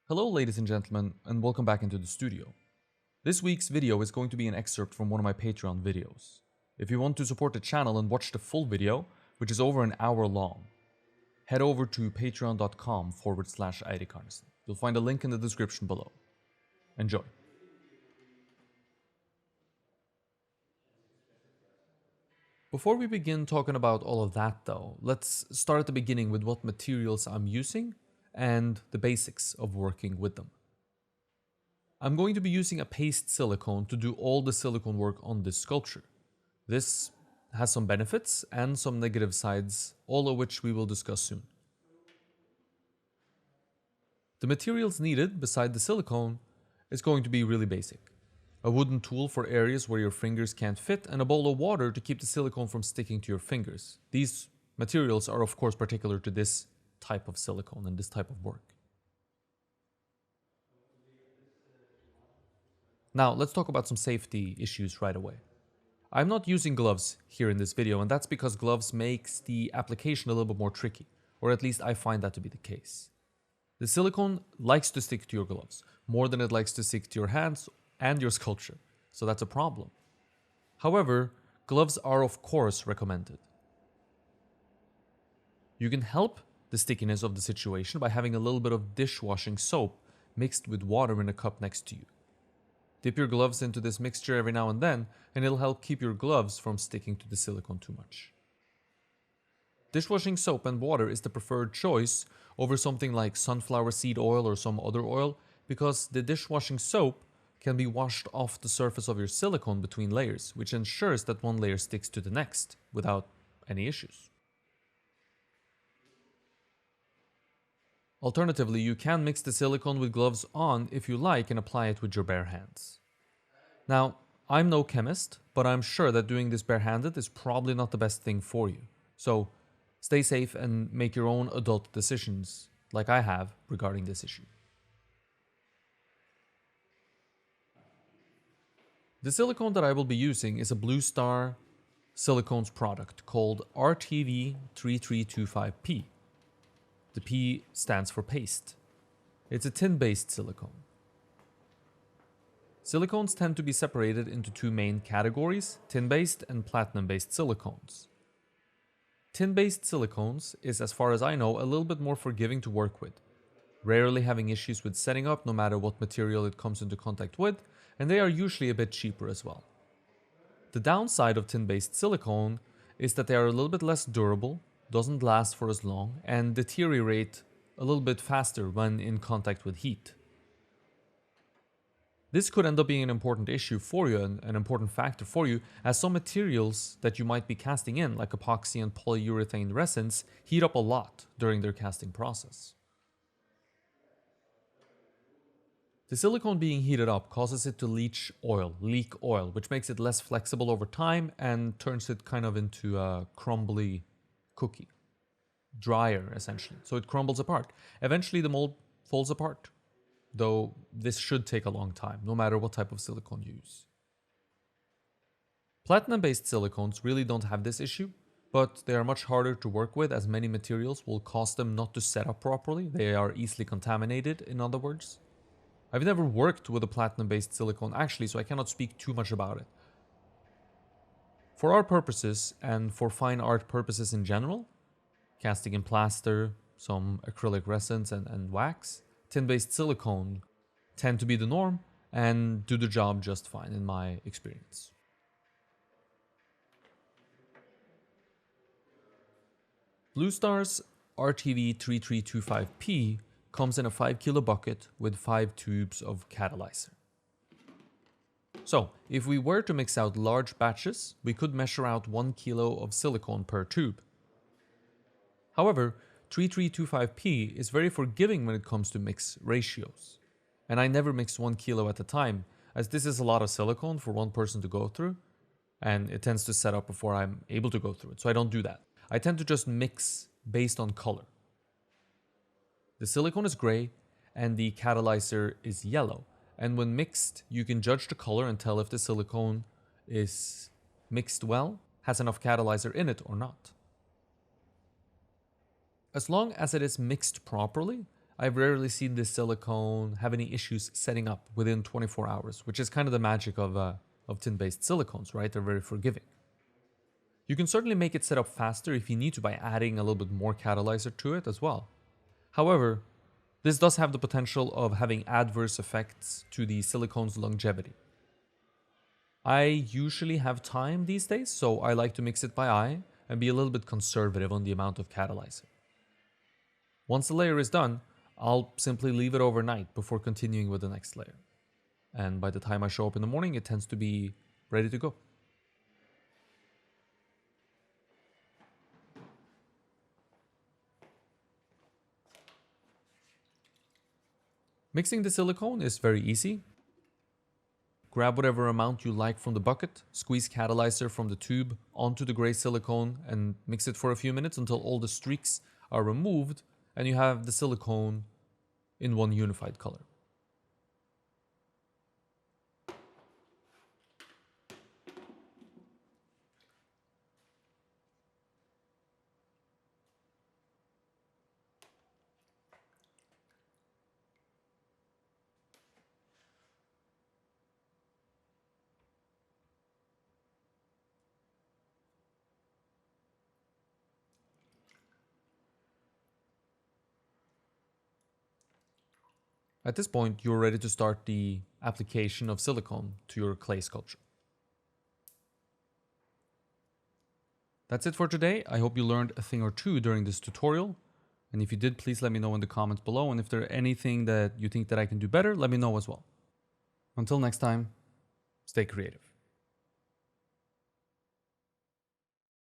Hello ladies and gentlemen, and welcome back into the studio. This week's video is going to be an excerpt from one of my Patreon videos. If you want to support the channel and watch the full video, which is over an hour long, head over to patreon.com/Eirik Arnesen. You'll find a link in the description below. Enjoy. Before we begin talking about all of that though, let's start at the beginning with what materials I'm using and the basics of working with them. I'm going to be using a paste silicone to do all the silicone work on this sculpture. This has some benefits and some negative sides, all of which we will discuss soon. The materials needed beside the silicone is going to be really basic. A wooden tool for areas where your fingers can't fit, and a bowl of water to keep the silicone from sticking to your fingers. These materials are of course particular to this type of silicone and this type of work. Now let's talk about some safety issues right away. I'm not using gloves here in this video, and that's because gloves makes the application a little bit more tricky, or at least I find that to be the case. The silicone likes to stick to your gloves more than it likes to stick to your hands and your sculpture, so that's a problem. However, gloves are of course recommended. You can help the stickiness of the situation by having a little bit of dishwashing soap mixed with water in a cup next to you. Dip your gloves into this mixture every now and then, and it'll help keep your gloves from sticking to the silicone too much. Dishwashing soap and water is the preferred choice over something like sunflower seed oil or some other oil, because the dishwashing soap can be washed off the surface of your silicone between layers, which ensures that one layer sticks to the next without any issues. Alternatively, you can mix the silicone with gloves on if you like and apply it with your bare hands. Now, I'm no chemist, but I'm sure that doing this barehanded is probably not the best thing for you. So stay safe and make your own adult decisions, like I have regarding this issue. The silicone that I will be using is a Blue Star Silicones product called RTV3325P. The P stands for paste. It's a tin-based silicone. Silicones tend to be separated into two main categories, tin-based and platinum-based silicones. Tin-based silicones is, as far as I know, a little bit more forgiving to work with, rarely having issues with setting up no matter what material it comes into contact with, and they are usually a bit cheaper as well. The downside of tin-based silicone is that they are a little bit less durable, doesn't last for as long, and deteriorate a little bit faster when in contact with heat. This could end up being an important issue for you, and an important factor for you, as some materials that you might be casting in, like epoxy and polyurethane resins, heat up a lot during their casting process. The silicone being heated up causes it to leak oil, which makes it less flexible over time and turns it kind of into a crumbly cookie. Drier, essentially. So it crumbles apart. Eventually the mold falls apart, though this should take a long time, no matter what type of silicone you use. Platinum-based silicones really don't have this issue, but they are much harder to work with, as many materials will cause them not to set up properly. They are easily contaminated, in other words. I've never worked with a platinum-based silicone actually, so I cannot speak too much about it. For our purposes, and for fine art purposes in general, casting in plaster, some acrylic resins and wax, tin-based silicone tend to be the norm and do the job just fine in my experience. Blue Star's RTV3325P comes in a 5 kilo bucket with 5 tubes of catalyzer. So, if we were to mix out large batches, we could measure out 1 kilo of silicone per tube. However, 3325P is very forgiving when it comes to mix ratios. And I never mix 1 kilo at a time, as this is a lot of silicone for one person to go through, and it tends to set up before I'm able to go through it, so I don't do that. I tend to just mix based on color. The silicone is gray, and the catalyzer is yellow. And when mixed, you can judge the color and tell if the silicone is mixed well, has enough catalyzer in it or not. As long as it is mixed properly, I've rarely seen this silicone have any issues setting up within 24 hours, which is kind of the magic of tin-based silicones, right? They're very forgiving. You can certainly make it set up faster if you need to by adding a little bit more catalyzer to it as well. However, this does have the potential of having adverse effects to the silicone's longevity. I usually have time these days, so I like to mix it by eye and be a little bit conservative on the amount of catalyzer. Once the layer is done, I'll simply leave it overnight before continuing with the next layer. And by the time I show up in the morning, it tends to be ready to go. Mixing the silicone is very easy. Grab whatever amount you like from the bucket, squeeze catalyzer from the tube onto the gray silicone and mix it for a few minutes until all the streaks are removed and you have the silicone in one unified color. At this point, you're ready to start the application of silicone to your clay sculpture. That's it for today. I hope you learned a thing or two during this tutorial. And if you did, please let me know in the comments below. And if there's anything that you think that I can do better, let me know as well. Until next time, stay creative.